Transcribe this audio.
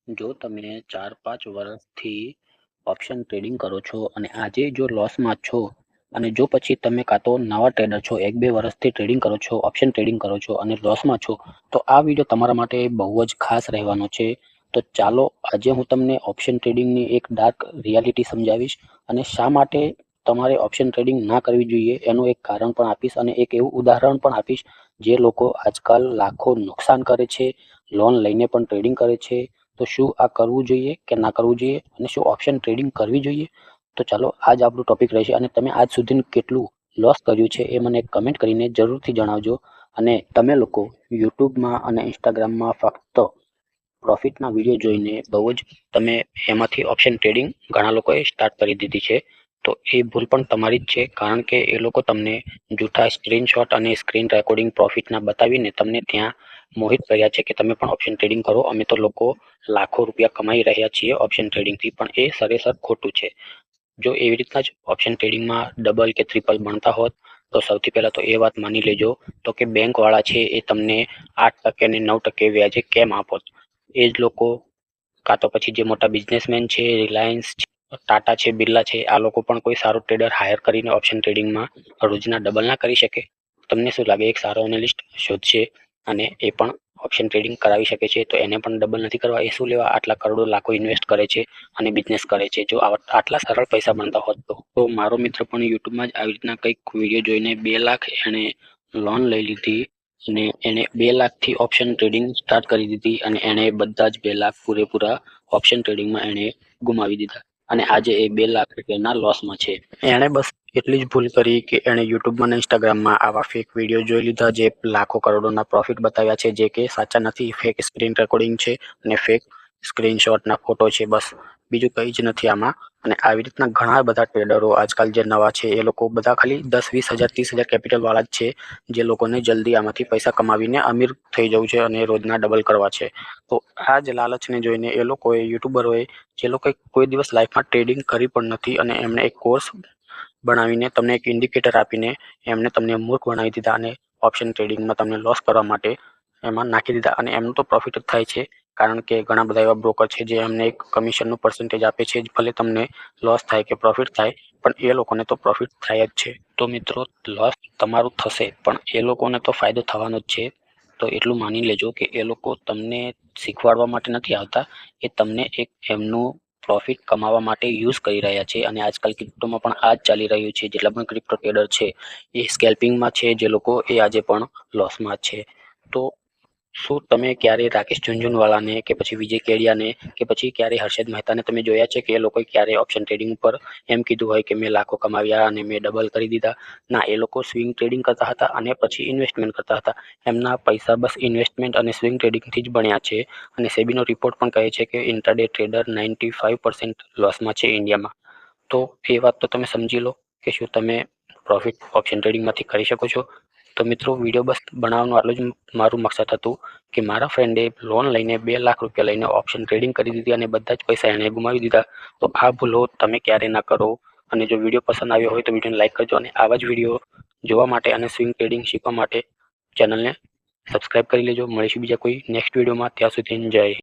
જો તમે 4-5 વર્ષથી ઓપ્શન ટ્રેડિંગ કરો છો અને આજે જો લોસમાં છો અને જો પછી તમે કાં તો નવા ટ્રેડર છો 1-2 વર્ષથી ટ્રેડિંગ કરો છો, ઓપ્શન ટ્રેડિંગ કરો છો અને લોસમાં છો, તો આ વિડીયો તમારા માટે બહુ જ ખાસ રહેવાનો છે. તો ચાલો આજે હું તમને ઓપ્શન ટ્રેડિંગની એક ડાર્ક રિયાલિટી સમજાવીશ અને શા માટે તમારે ઓપ્શન ટ્રેડિંગ ના કરવી જોઈએ એનું એક કારણ પણ આપીશ અને એક એવું ઉદાહરણ પણ આપીશ જે લોકો આજકાલ લાખો નુકસાન કરે છે, લોન લઈને પણ ટ્રેડિંગ કરે છે. તો શું આ કરવું જોઈએ કે ના કરવું જોઈએ અને શું ઓપ્શન ટ્રેડિંગ કરવી જોઈએ? તો ચાલો આજ આપણું ટોપિક રહેશે અને તમે આજ સુધી કેટલું લોસ કર્યું છે એ મને કમેન્ટ કરીને જરૂરથી જણાવજો. અને તમે લોકો યુટ્યુબમાં અને ઇન્સ્ટાગ્રામમાં ફક્ત પ્રોફિટના વિડીયો જોઈને બહુ જ તમે એમાંથી ઓપ્શન ટ્રેડિંગ ઘણા લોકોએ સ્ટાર્ટ કરી દીધી છે. તો એ ભૂલ પણ તમારી જ છે, કારણ કે એ લોકો તમને જૂઠા સ્ક્રીનશોટ અને સ્ક્રીન રેકોર્ડિંગ પ્રોફિટના બતાવીને તમને ત્યાં મોહિત કર્યા છે કે તમે પણ ઓપ્શન ટ્રેડિંગ કરો, અમે તો લોકો લાખો રૂપિયા કમાઈ રહ્યા છીએ ઓપ્શન ટ્રેડિંગથી. પણ એ સરેસર ખોટું છે. જો એવી રીતના જ ઓપ્શન ટ્રેડિંગમાં ડબલ કે ટ્રિપલ બનતા હોત તો સૌથી પહેલાં તો એ વાત માની લેજો તો કે બેંકવાળા છે એ તમને 8% ને 9% વ્યાજે કેમ આપોત? એ જ લોકો કાં તો પછી જે મોટા બિઝનેસમેન છે, રિલાયન્સ છે, ટાટા છે, બિરલા છે, આ લોકો પણ કોઈ સારો ટ્રેડર હાયર કરીને ઓપ્શન ટ્રેડિંગમાં રોજના ડબલ ના કરી શકે? તમને શું લાગે એક સારો એનાલિસ્ટ શોધશે અને એ પણ ઓપ્શન ટ્રેડિંગ કરાવી શકે છે? તો એને પણ ડબલ નથી કરવા? એ શું લેવા આટલા કરોડો લાખો ઇન્વેસ્ટ કરે છે અને બિઝનેસ કરે છે? જો આટલા સરળ પૈસા બનતા હોત તો મારો મિત્ર પણ યુટ્યુબમાં જ આવી રીતના કંઈક વિડીયો જોઈને 2 લાખ એણે લોન લઈ લીધી અને એણે 2 લાખથી ઓપ્શન ટ્રેડિંગ સ્ટાર્ટ કરી દીધી અને એણે બધા જ 2 લાખ પૂરેપૂરા ઓપ્શન ટ્રેડિંગમાં એણે ગુમાવી દીધા અને આજે એ 2 લાખ રૂપિયાના લોસમાં છે. એણે બસ એટલી જ ભૂલ કરી કે એણે યુટ્યુબમાં અને ઇન્સ્ટાગ્રામમાં આવા ફેક વિડીયો જોઈ લીધા જે લાખો કરોડોના પ્રોફિટ બતાવ્યા છે, જે કે સાચા નથી, ફેક સ્ક્રીન રેકોર્ડિંગ છે અને ફેક સ્ક્રીનશોટના ફોટો છે. બસ બીજું કંઈ જ નથી આમાં. અને આવી રીતના ઘણા બધા ટ્રેડરો આજકાલ જે નવા છે એ લોકો બધા ખાલી 10-20 હજાર 30 હજાર કેપિટલવાળા જ છે, જે લોકોને જલ્દી આમાંથી પૈસા કમાવીને અમીર થઈ જવું છે અને રોજના ડબલ કરવા છે. તો આ જ લાલચને જોઈને એ લોકોએ યુટ્યુબરોએ જે લોકોએ કોઈ દિવસ લાઈફમાં ટ્રેડિંગ કરી પણ નથી અને એમને એક કોર્સ બનાવીને તમને એક ઇન્ડિકેટર આપીને એમને તમને મૂર્ખ બનાવી દીધા અને ઓપ્શન ટ્રેડિંગમાં તમને લોસ કરવા માટે એમાં નાખી દીધા. અને એમનું તો પ્રોફિટ જ થાય છે, કારણ કે ઘણા બધા એવા બ્રોકર છે જે એમને એક કમિશનનું પર્સન્ટેજ આપે છે. ભલે તમને લોસ થાય કે પ્રોફિટ થાય, પણ એ લોકોને તો પ્રોફિટ થાય જ છે. તો મિત્રો, લોસ તમારું થશે પણ એ લોકોને તો ફાયદો થવાનો જ છે. તો એટલું માની લેજો કે એ લોકો તમને શીખવાડવા માટે નથી આવતા, એ તમને એક એમનું પ્રોફિટ કમાવા માટે યુઝ કરી રહ્યા છે. અને આજકાલ ક્રિપ્ટોમાં પણ આ જ ચાલી રહ્યું છે. જેટલા પણ ક્રિપ્ટો ટ્રેડર છે એ સ્કેલ્પિંગમાં છે, જે લોકો એ આજે પણ લોસમાં છે. તો શું તમે ક્યારે રાકેશ ઝુનઝુનવાલાને કે પછી વિજય કેડિયાને કે પછી ક્યારે હર્ષદ મહેતાને તમે જોયા છે કે એ લોકોએ ક્યારે ઓપ્શન ટ્રેડિંગ ઉપર એમ કીધું હોય કે મેં લાખો કમાવ્યા અને મેં ડબલ કરી દીધા? ના, એ લોકો સ્વિંગ ટ્રેડિંગ કરતા હતા અને પછી ઇન્વેસ્ટમેન્ટ કરતા હતા. એમના પૈસા બસ ઇન્વેસ્ટમેન્ટ અને સ્વિંગ ટ્રેડિંગથી જ બન્યા છે. અને સેબીનો રિપોર્ટ પણ કહે છે કે ઇન્ટ્રાડે ટ્રેડર 95% લોસમાં છે ઇન્ડિયામાં. તો એ વાત તો તમે સમજી લો કે શું તમે પ્રોફિટ ઓપ્શન ટ્રેડિંગમાંથી કરી શકો છો? તો મિત્રો, વિડીયો બસ બનાવવાનું આટલું જ મારું મકસદ હતું કે મારા ફ્રેન્ડે લોન લઈને 2 લાખ રૂપિયા લઈને ઓપ્શન ટ્રેડિંગ કરી દીધી અને બધા જ પૈસા એણે ગુમાવી દીધા. તો આ ભૂલો તમે ક્યારે ના કરો. અને જો વિડીયો પસંદ આવ્યો હોય તો વિડીયોને લાઈક કરજો અને આવા જ વિડીયો જોવા માટે અને સ્વિંગ ટ્રેડિંગ શીખવા માટે ચેનલને સબસ્ક્રાઈબ કરી લેજો. મળીશું બીજા કોઈ નેક્સ્ટ વિડીયોમાં. ત્યાં સુધી જય હિન્દ.